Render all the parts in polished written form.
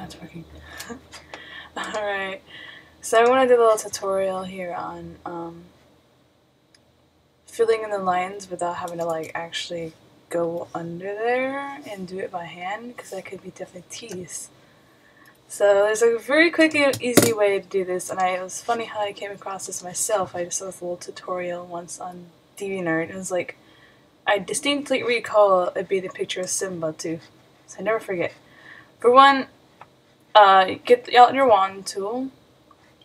That's working. Alright, so I want to do a little tutorial here on filling in the lines without having to like actually go under there and do it by hand, because that could be definitely tedious. So there's a very quick and easy way to do this, and it was funny how I came across this myself. I just saw this little tutorial once on DeviantArt, and it was like, I distinctly recall it being a picture of Simba too, so I never forget. For one, get out your wand tool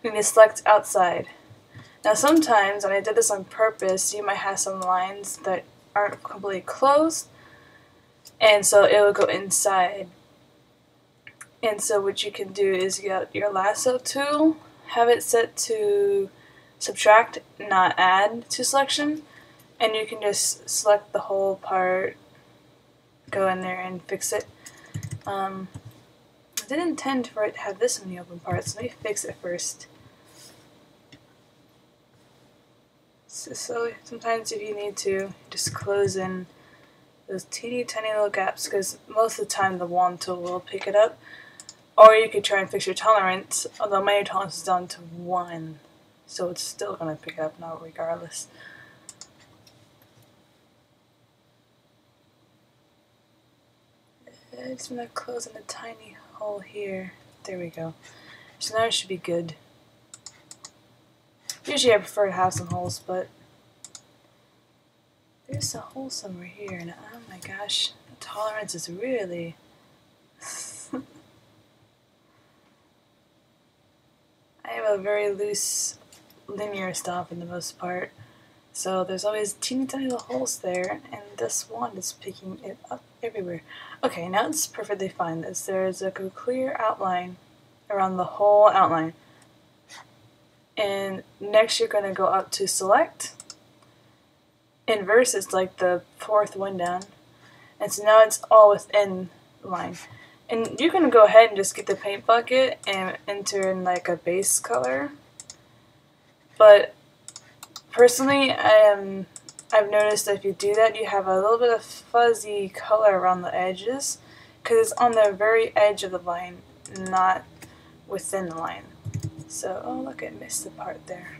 and you select outside. Now sometimes, and I did this on purpose, you might have some lines that aren't completely closed, and so it will go inside. And so what you can do is get out your lasso tool, have it set to subtract, not add to selection, and you can just select the whole part, go in there and fix it. I didn't intend for it to have this many open parts. Let me fix it first. So sometimes if you need to, just close in those teeny tiny little gaps, because most of the time the wand tool will pick it up. Or you could try and fix your tolerance, although my tolerance is down to 1, so it's still going to pick it up now regardless. I just want to close in a tiny hole here. There we go. So now it should be good. Usually I prefer to have some holes, but there's a hole somewhere here, and oh my gosh, the tolerance is really... I have a very loose linear stop for the most part, so there's always teeny tiny little holes there, and this wand is picking it up everywhere. Okay, now it's perfectly fine. There's a clear outline around the whole outline. And next you're going to go up to select. Inverse is like the 4th one down. And so now it's all within the line. And you're going to go ahead and just get the paint bucket and enter in like a base color. But personally, I've noticed that if you do that, you have a little bit of fuzzy color around the edges, because it's on the very edge of the line, not within the line. So, oh look, I missed the part there.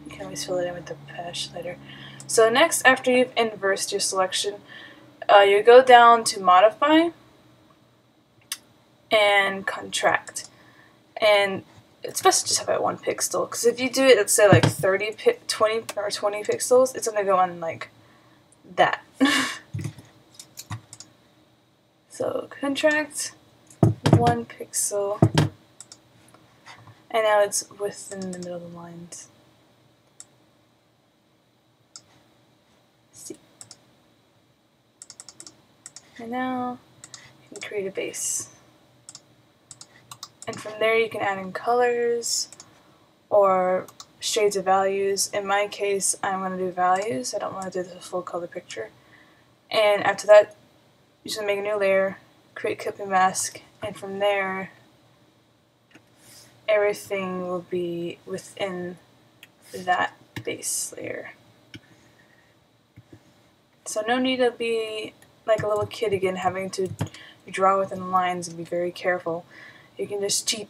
You can always fill it in with the brush later. So next, after you've inversed your selection, you go down to modify and contract. And it's best to just have it 1 pixel, because if you do it, let's say like 20 pixels, it's going to go on like that. So contract 1 pixel, and now it's within the middle of the lines. See. And now you can create a base. And from there you can add in colors or shades of values. In my case, I'm going to do values. I don't want to do the full color picture. And after that, you're just going to make a new layer, create clipping mask, and from there, everything will be within that base layer. So no need to be like a little kid again, having to draw within the lines and be very careful. You can just cheat,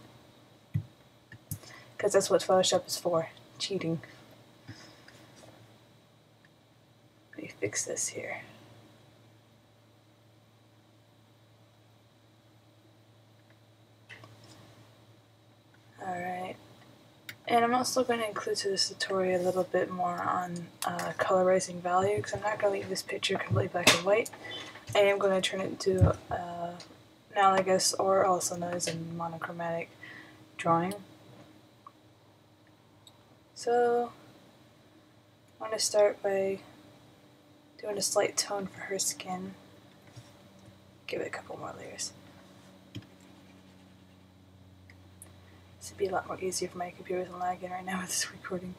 because that's what Photoshop is for, cheating. Let me fix this here. Alright, and I'm also going to include to this tutorial a little bit more on colorizing value, because I'm not going to leave this picture completely black and white. I am going to turn it into analogous, or also known as a monochromatic drawing. So I'm going to start by doing a slight tone for her skin. Give it a couple more layers. This would be a lot more easier if my computer isn't lagging right now with this recording.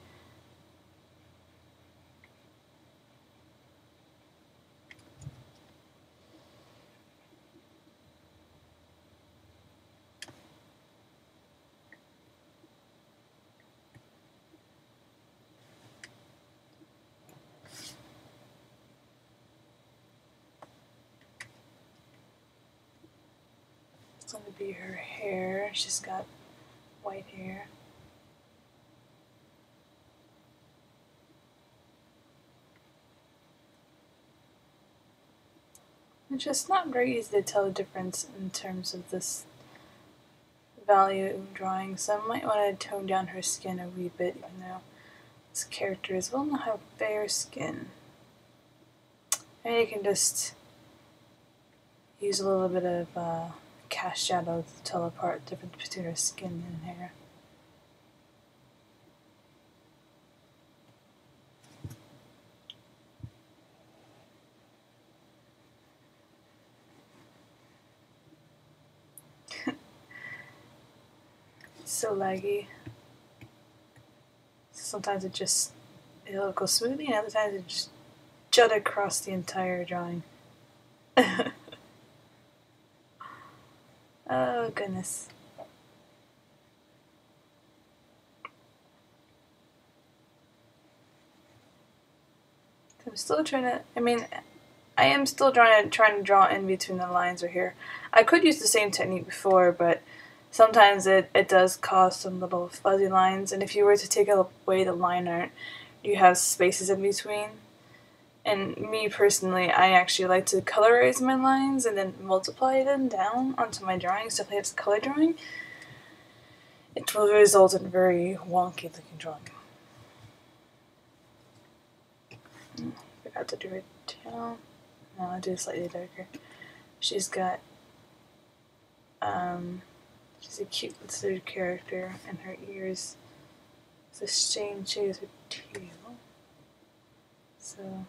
It's going to be her hair. She's got white hair. It's just not very easy to tell the difference in terms of this value drawing, so I might want to tone down her skin a wee bit, even though this character is well not have fair skin. And you can just use a little bit of cast shadow to tell apart the difference between her skin and hair. So laggy. Sometimes it'll go smoothly, and other times it just jut across the entire drawing. Oh goodness. I'm still trying to, I am still trying to draw in between the lines right here. I could use the same technique before, but sometimes it does cause some little fuzzy lines, and if you were to take away the line art, you have spaces in between. And me personally, I actually like to colorize my lines and then multiply them down onto my drawings, so if I have color drawing, it will result in a very wonky looking drawing. Forgot to do her tail. No, I'll do it slightly darker. She's got, she's a cute little character, and her ears, it's the same shade as her tail. So,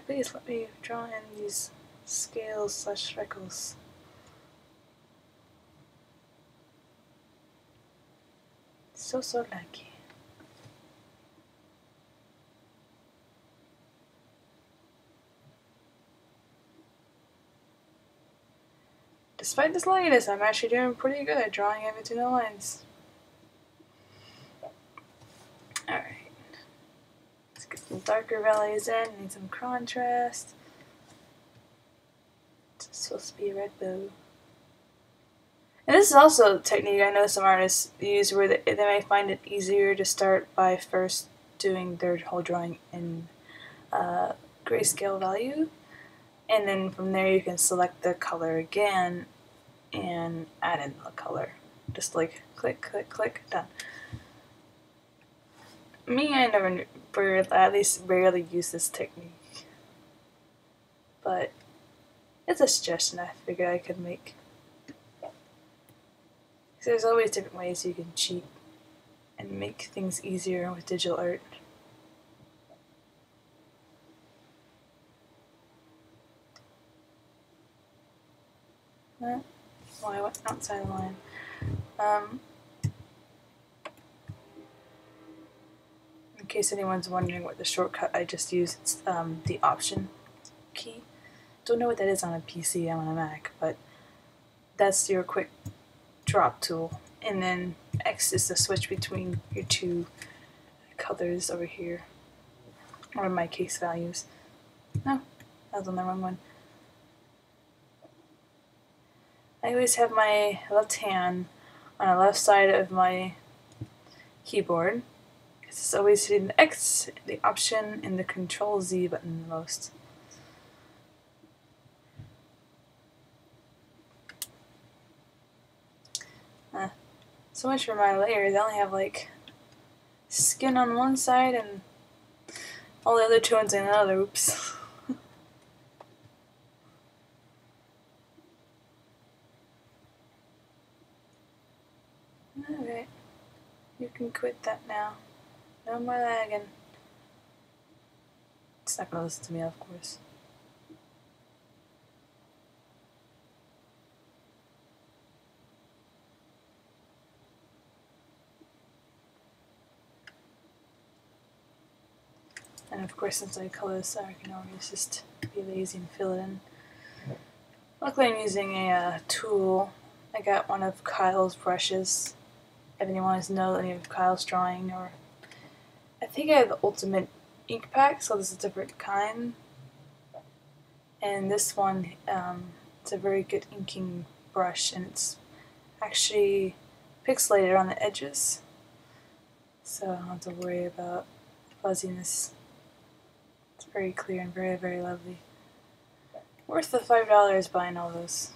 please let me draw in these scales / freckles. So lucky. Despite this lagginess, I'm actually doing pretty good at drawing in between the lines. Alright. Let's get some darker values in, need some contrast. It's supposed to be a red bow. And this is also a technique I know some artists use where they may find it easier to start by first doing their whole drawing in grayscale value, and then from there you can select the color again and add in the color. Just like click, click, click, done. Me, I never, at least rarely use this technique, but it's a suggestion I figured I could make. There's always different ways you can cheat and make things easier with digital art. Well, I went outside the line. In case anyone's wondering what the shortcut I just used, it's the Option key. Don't know what that is on a PC, I'm on a Mac, but that's your quick drop tool, and then X is the switch between your two colors over here, or in my case values. No, that was on the wrong one. I always have my left hand on the left side of my keyboard, because it's always hitting the X, the Option, and the Control Z button the most. So much for my layers. I only have like skin on one side and all the other tones in another. Oops. Alright. You can quit that now. No more lagging. It's not gonna listen to me, of course. And of course, since I color this, I can always just be lazy and fill it in. Luckily, I'm using a tool. I got one of Kyle's brushes. If anyone wants to know any of Kyle's drawing, or I think I have the Ultimate Ink Pack, so this is a different kind. And this one, it's a very good inking brush, and it's actually pixelated on the edges, so I don't have to worry about fuzziness. It's very clear and very, very lovely. Worth the $5 buying all those.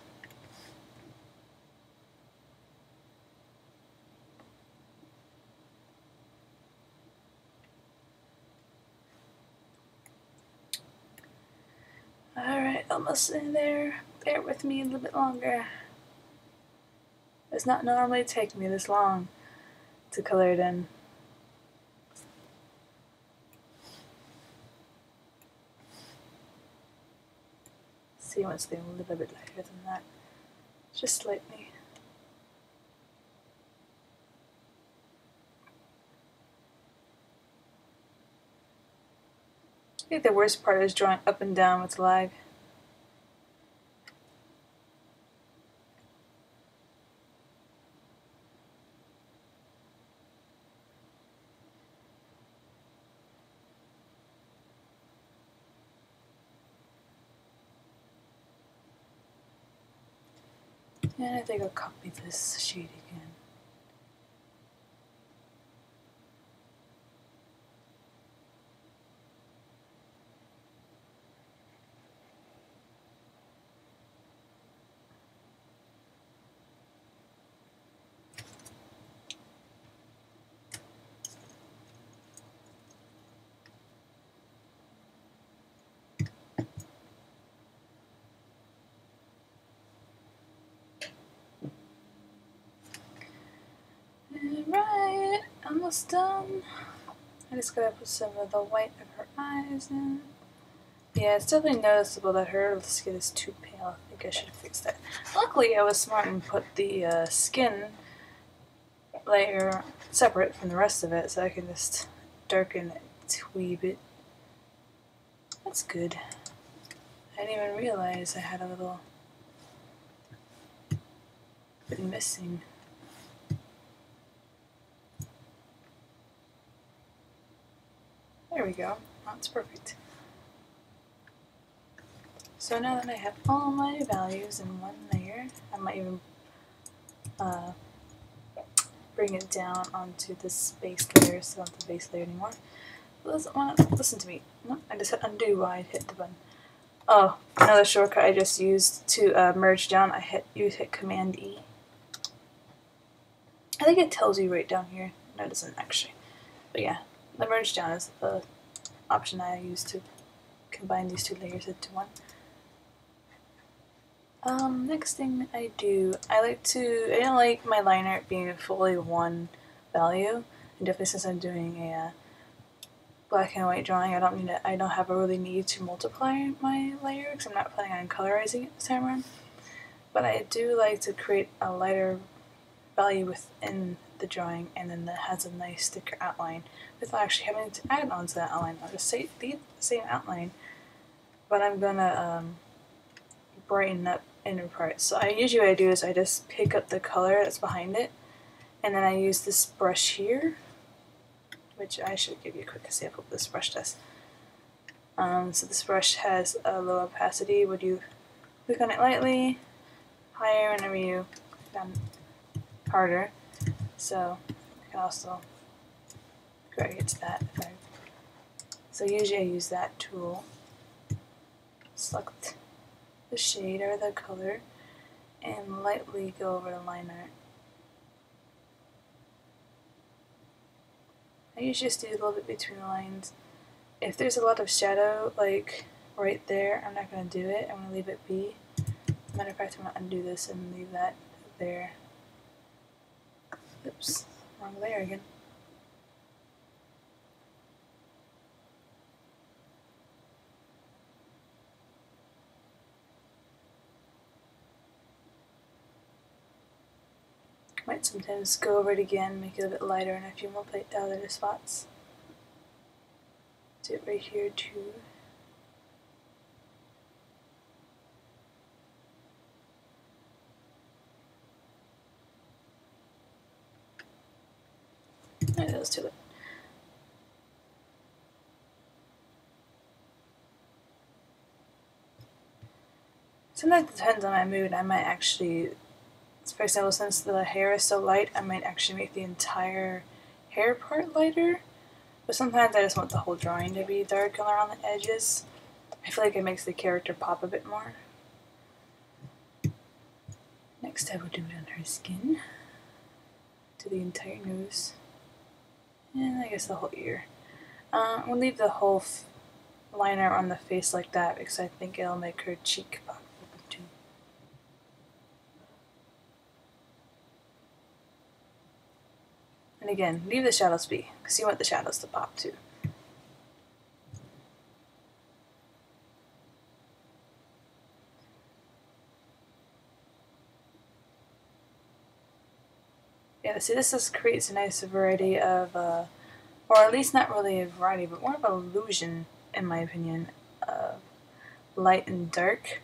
Alright, almost in there. Bear with me a little bit longer. It's not normally take me this long to color it in. See, I want something a little bit lighter than that. Just slightly. I think the worst part is drawing up and down with lag. And I think I'll copy this shade again. Alright, almost done. I just gotta put some of the white of her eyes in. Yeah, it's definitely noticeable that her skin is too pale. I think I should fix that. Luckily, I was smart and put the skin layer separate from the rest of it, so I can just darken it a wee bit. That's good. I didn't even realize I had a little bit missing. There we go. That's perfect. So now that I have all my values in one layer, I might even bring it down onto this base layer, so not the base layer anymore. It doesn't want to listen to me. No, I just hit undo while I hit the button. Oh, another shortcut I just used to merge down. You hit Command E. I think it tells you right down here. No, it doesn't actually. But yeah, the merge down is the option I use to combine these two layers into one. Next thing I do, I don't like my liner being fully one value, and definitely since I'm doing a black and white drawing, I don't have a really need to multiply my layer because I'm not planning on colorizing it this time around. But I do like to create a lighter value within the drawing, and then that has a nice thicker outline without actually having to add on to that outline. I'll just say the same outline, but I'm gonna brighten up inner parts. So usually what I do is I just pick up the color that's behind it, and then I use this brush here, which I should give you a quick sample of this brush does. So this brush has a low opacity. Would you click on it lightly, higher whenever you click on harder. So I can also go right to that. So usually I use that tool. Select the shade or the color and lightly go over the line art. I usually just do a little bit between the lines. If there's a lot of shadow, like right there, I'm not going to do it. I'm going to leave it be. Matter of fact, I'm going to undo this and leave that there. Oops, wrong layer again. Might sometimes go over it again, make it a bit lighter in a few more other spots. Do it right here too. Alright, let's do it. Sometimes it depends on my mood. I might actually, for example, since the hair is so light, I might actually make the entire hair part lighter. But sometimes I just want the whole drawing to be dark around the edges. I feel like it makes the character pop a bit more. Next I will do it on her skin. Do the entire nose. And I guess the whole ear. We'll leave the whole liner on the face like that because I think it'll make her cheek pop open too. And again, leave the shadows be because you want the shadows to pop too. Yeah, see, this just creates a nice variety of, or at least not really a variety, but more of an illusion, in my opinion, of light and dark.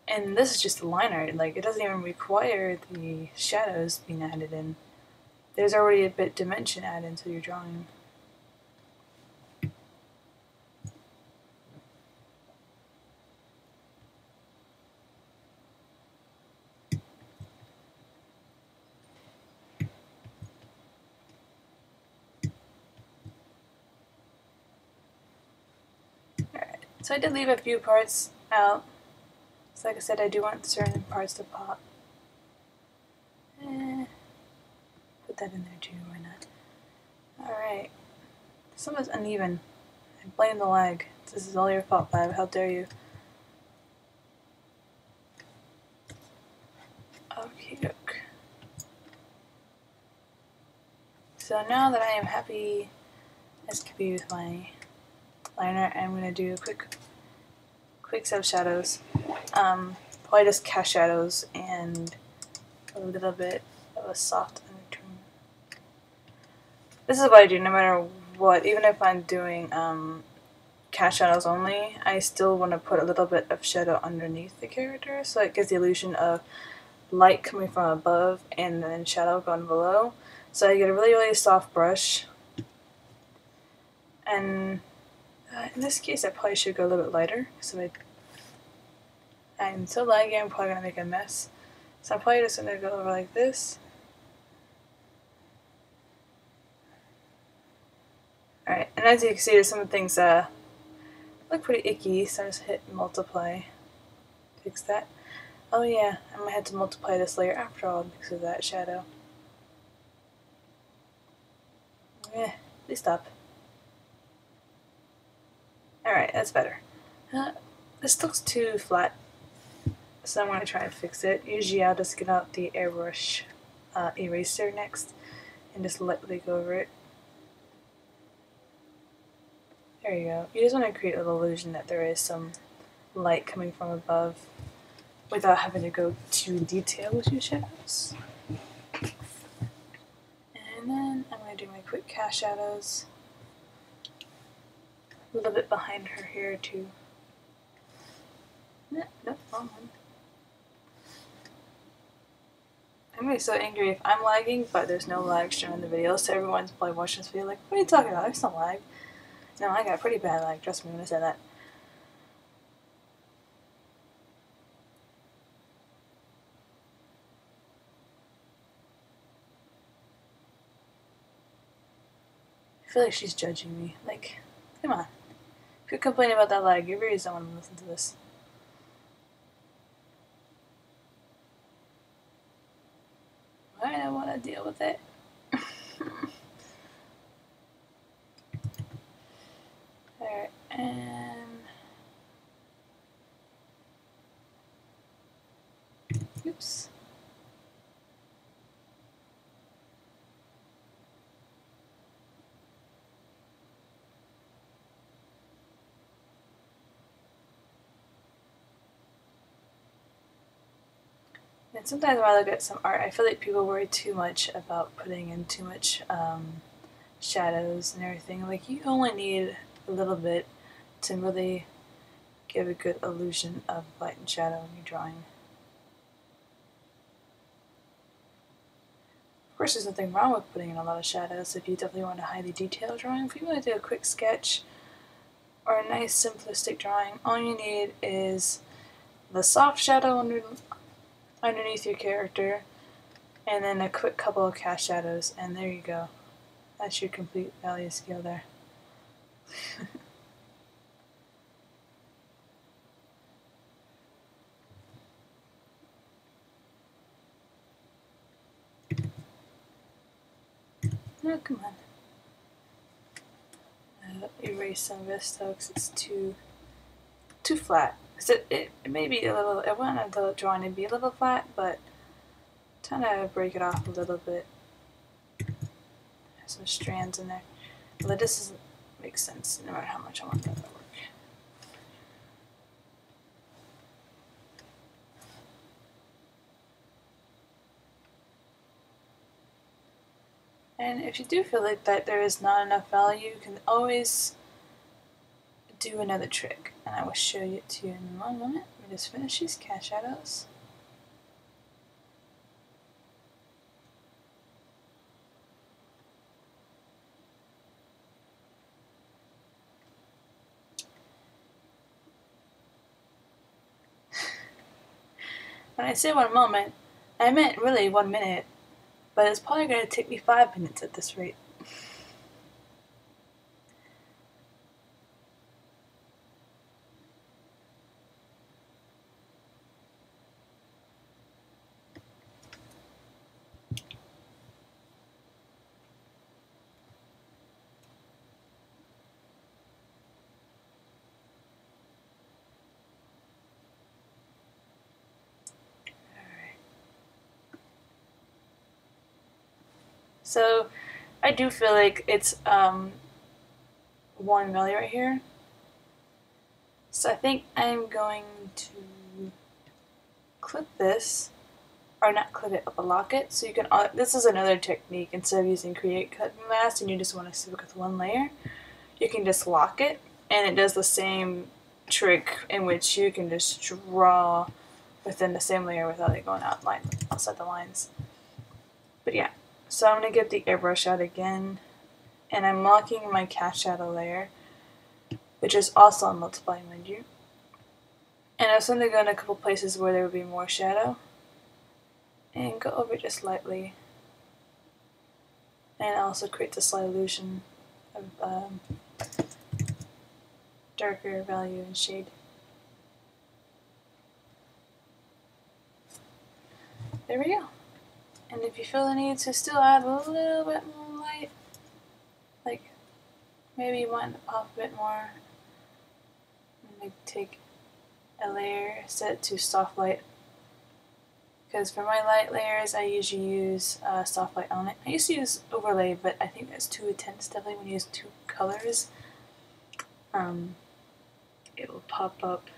And this is just a liner, like, it doesn't even require the shadows being added in. There's already a bit dimension added into your drawing. Alright, so I did leave a few parts out. So like I said, I do want certain parts to pop. Put that in there too, why not? Alright. Some is uneven. I blame the lag. This is all your fault, Vibe. How dare you? Okay, look. So now that I am happy as could be with my liner, I'm going to do a quick set of shadows. Probably just cast shadows and a little bit of a soft undertone. This is what I do no matter what, even if I'm doing cast shadows only, I still want to put a little bit of shadow underneath the character so it gives the illusion of light coming from above and then shadow going below. So I get a really soft brush, and in this case I probably should go a little bit lighter because I'm so laggy I'm probably going to make a mess. So I'm probably just going to go over like this. Alright, and as you can see, there's some things look pretty icky, so I just hit multiply. Fix that. Oh yeah, I might have to multiply this layer after all because of that shadow. Please stop. Alright, that's better. This looks too flat, so I'm going to try and fix it. Usually I'll just get out the airbrush eraser next and just lightly go over it. There you go. You just want to create an illusion that there is some light coming from above without having to go too detail with your shadows. And then I'm going to do my quick cast shadows. A little bit behind her hair too. Nope, wrong one. I'm gonna be so angry if I'm lagging, but there's no lag shown in the video, so everyone's probably watching this video like, what are you talking about? There's no lag. No, I got pretty bad lag, trust me when I say that. I feel like she's judging me. Like, come on. If you're complaining about that lag, you really don't want to listen to this. I don't want to deal with it. Alright, and... oops. And sometimes when I look at some art, I feel like people worry too much about putting in too much shadows and everything. Like, you only need a little bit to really give a good illusion of light and shadow in your drawing. Of course, there's nothing wrong with putting in a lot of shadows if you definitely want a highly detailed drawing. If you want to do a quick sketch or a nice simplistic drawing, all you need is the soft shadow underneath your character, and then a quick couple of cast shadows, and there you go. That's your complete value scale there. No, come on. Erase some of this though, because it's too flat. Cause it may be a little. I wanted the drawing to be a little flat, but I'm trying to break it off a little bit. Have some strands in there. But this doesn't make sense no matter how much I want that to work. And if you do feel like that there is not enough value, you can always do another trick, and I will show it to you in one moment. Let me just finish these cast shadows. When I say 1 moment, I meant really 1 minute, but it's probably going to take me 5 minutes at this rate. So I do feel like it's 1 value right here. So I think I'm going to clip this, or not clip it, but lock it. So you can, this is another technique. Instead of using create cut and mask and you just want to stick with 1 layer, you can just lock it, and it does the same trick in which you can just draw within the same layer without it going outside the lines. But yeah, so I'm going to get the airbrush out again, and I'm locking my cast shadow layer, which is also on multiply, mind you. And I was going to go in a couple places where there would be more shadow, and go over it just lightly, and also create a slight illusion of darker value and shade. There we go. And if you feel the need to still add a little bit more light, like maybe you want to pop a bit more, maybe take a layer, set it to soft light. Because for my light layers, I usually use soft light on it. I used to use overlay, but I think that's too intense. Definitely when you use 2 colors, it will pop up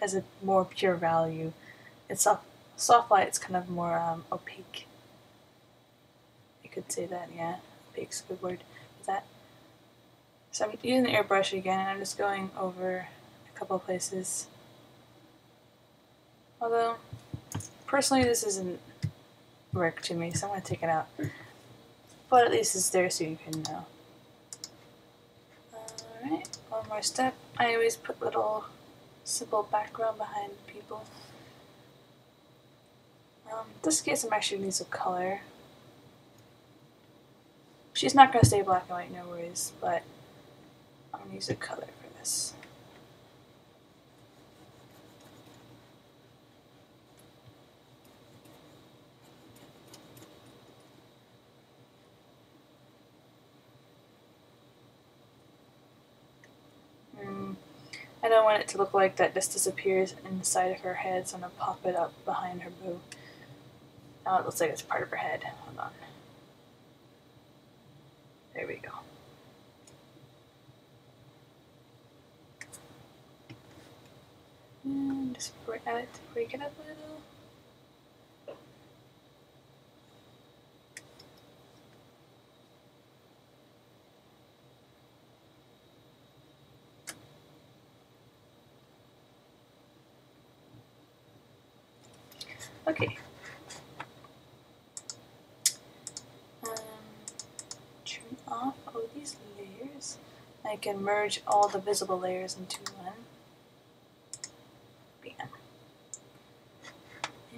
as a more pure value. It's soft light. It's kind of more opaque. I could say that, yeah. Opaque's a good word for that. So I'm using the airbrush again, and I'm just going over a couple of places. Although, personally, this isn't work to me, so I'm going to take it out. But at least it's there so you can know. Alright, 1 more step. I always put little simple background behind people. In this case, I'm actually going to use a color. She's not going to stay black and white, no worries, but I'm going to use a color for this. I don't want it to look like that just disappears inside of her head, so I'm going to pop it up behind her bow. Now it looks like it's part of her head. Hold on. There we go. And just add it to break it up a little. Okay. Turn off all these layers. I can merge all the visible layers into one. Bam.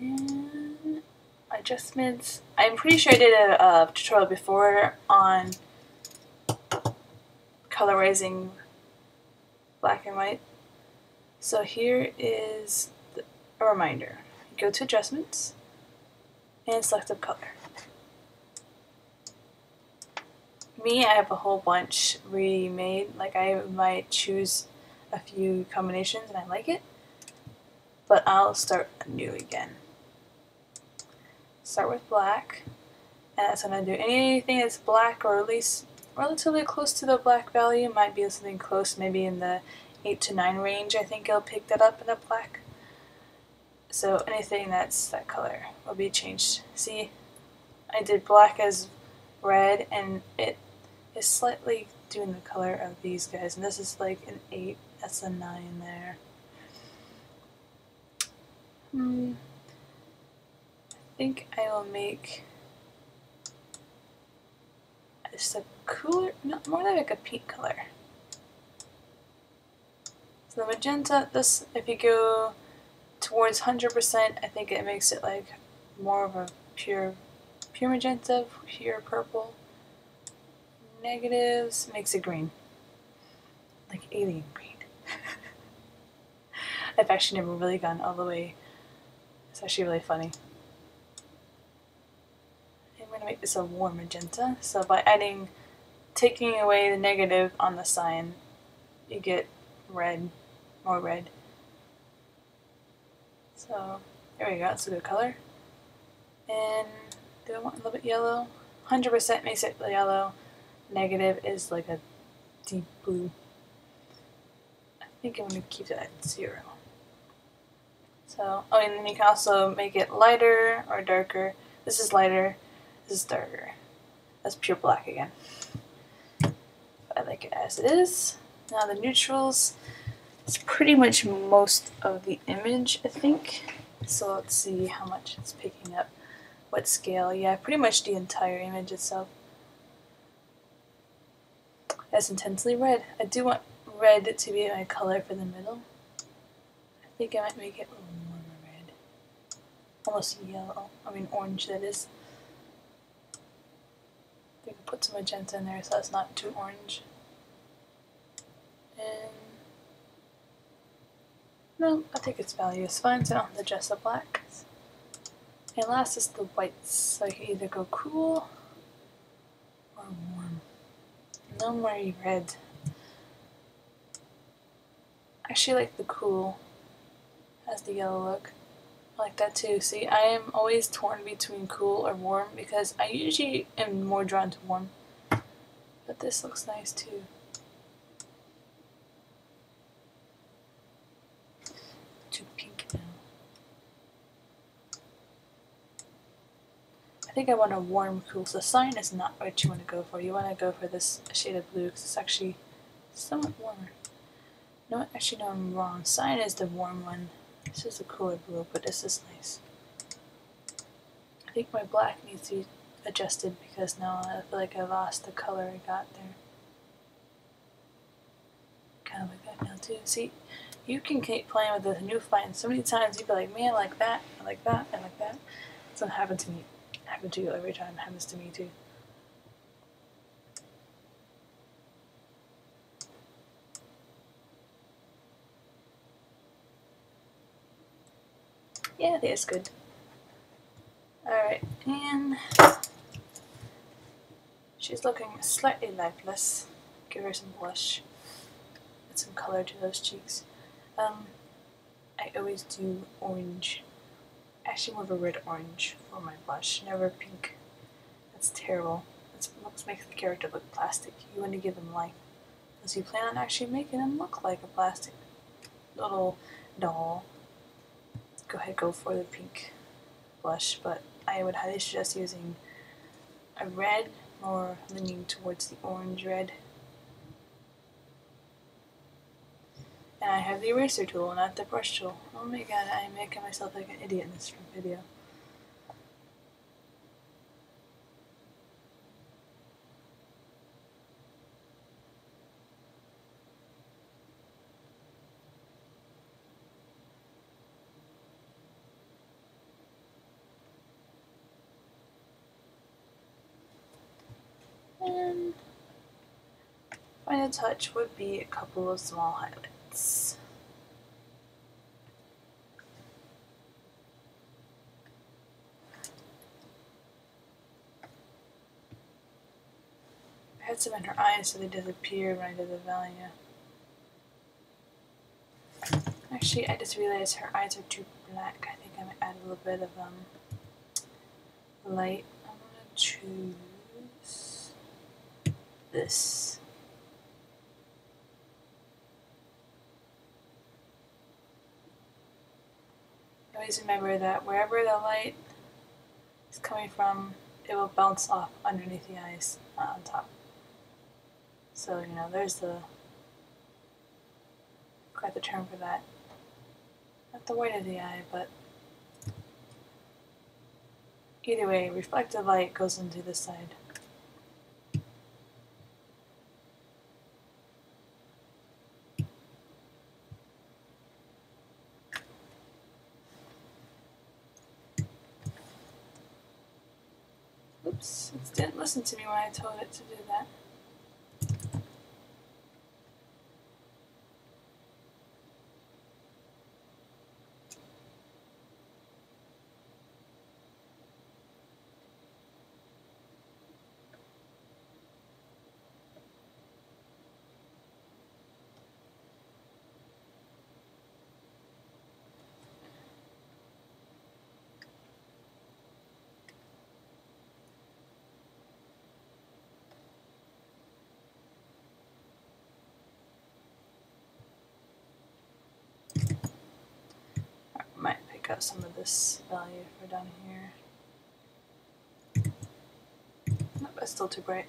And adjustments. I'm pretty sure I did a tutorial before on colorizing black and white. So here is a reminder. Go to adjustments and selective color. Me, I have a whole bunch remade. Like I might choose a few combinations and I like it, but I'll start anew again. Start with black, and that's when I do anything that's black or at least relatively close to the black value. Might be something close, maybe in the 8 to 9 range. I think it'll pick that up in the black. So anything that's that color will be changed. See, I did black as red, and it is slightly doing the color of these guys. And this is like an 8, that's a 9 there. I think I will make just a cooler, no, more like a pink color. So the magenta, this, if you go towards 100%, I think it makes it like more of a pure magenta, pure purple. Negatives makes it green, like alien green. I've actually never really gone all the way. It's actually really funny. I'm going to make this a warm magenta. So by taking away the negative on the sign, you get red, more red. So there we go, that's a good color. And do I want a little bit yellow? 100% makes it yellow. Negative is like a deep blue. I think I'm going to keep that at 0. So, oh, and then you can also make it lighter or darker. This is lighter, this is darker. That's pure black again. I like it as it is. Now the neutrals, it's pretty much most of the image, I think. So let's see how much it's picking up. What scale? Yeah, pretty much the entire image itself. That's intensely red. I do want red to be my color for the middle. I think I might make it a little more red. Almost yellow. I mean orange, that is. I can put some magenta in there so it's not too orange. And no, I think its value is fine, so I don't have to adjust the blacks. And last is the whites. So I can either go cool or warm. No more red. I actually like the cool. Has the yellow look. I like that too. See, I am always torn between cool or warm because I usually am more drawn to warm. But this looks nice too. Too pink now. I think I want a warm cool. So sign is not what you want to go for. You want to go for this shade of blue because it's actually somewhat warmer. No, actually no, I'm wrong. Sign is the warm one. This is a cooler blue, but this is nice. I think my black needs to be adjusted because now I feel like I lost the color I got there. Kind of like that now too. See, you can keep playing with the new find. So many times you'd be like, man, I like that, I like that, I like that. It's not happened to me. It happened to you every time. It happens to me too. Yeah, that's good. Alright, and she's looking slightly lifeless. Give her some blush. Add some color to those cheeks. I always do orange. Actually more of a red orange for my blush, never pink. That's terrible. It makes the character look plastic. You want to give them life. Because you plan on actually making them look like a plastic little doll. Go ahead, go for the pink blush, but I would highly suggest using a red, more leaning towards the orange red. And I have the eraser tool, not the brush tool. Oh my god, I am making myself like an idiot in this video. And final touch would be a couple of small highlights. I had some in her eyes so they disappeared when I did the value. Actually, I just realized her eyes are too black. I think I'm gonna add a little bit of light. I'm gonna choose this. Always remember that wherever the light is coming from, it will bounce off underneath the eyes, not on top. So, you know, there's quite the term for that. Not the white of the eye, but either way, reflected light goes into this side. Oops, it didn't listen to me when I told it to do that. I might pick up some of this value for down here. Nope, it's still too bright.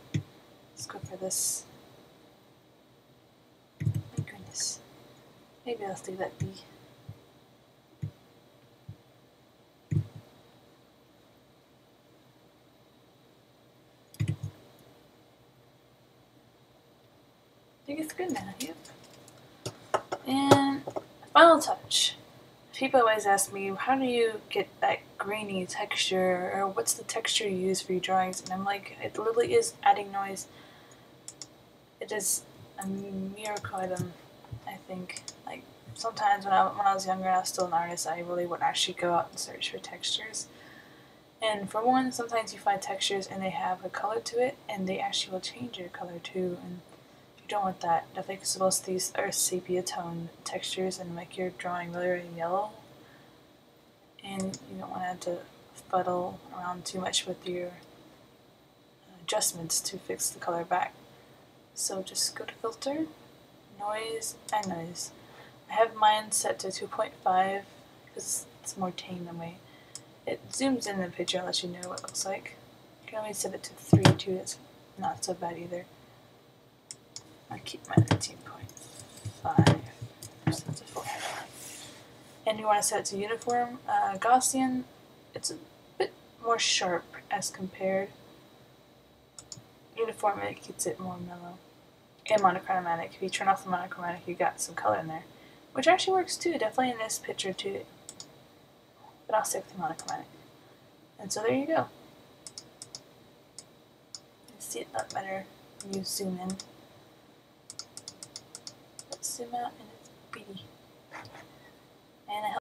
Let's go for this. My goodness. Maybe I'll leave that be. I think it's good now, yep. And final touch. People always ask me, how do you get that grainy texture, or what's the texture you use for your drawings? And I'm like, it literally is adding noise. It is a miracle item, I think. Like, sometimes when I was younger and I was still an artist, I really would actually go out and search for textures. And for one, sometimes you find textures and they have a color to it, and they actually will change your color too. And you don't want that. Definitely because most of these are sepia tone textures and make your drawing really yellow. And you don't want to have to fuddle around too much with your adjustments to fix the color back. So just go to filter, noise, and noise. I have mine set to 2.5 because it's more tame that way. It zooms in the picture and lets you know what it looks like. You can always set it to 3 too, that's not so bad either. I'll keep mine at 2.5. Set to 4. And you want to set it to uniform. Gaussian, it's a bit more sharp as compared. Uniform, it keeps it more mellow. And monochromatic. If you turn off the monochromatic, you got some color in there. Which actually works too, definitely in this picture too. But I'll stick with the monochromatic. And so there you go. You see it a lot better when you zoom in. Let's zoom out and it's pretty. And I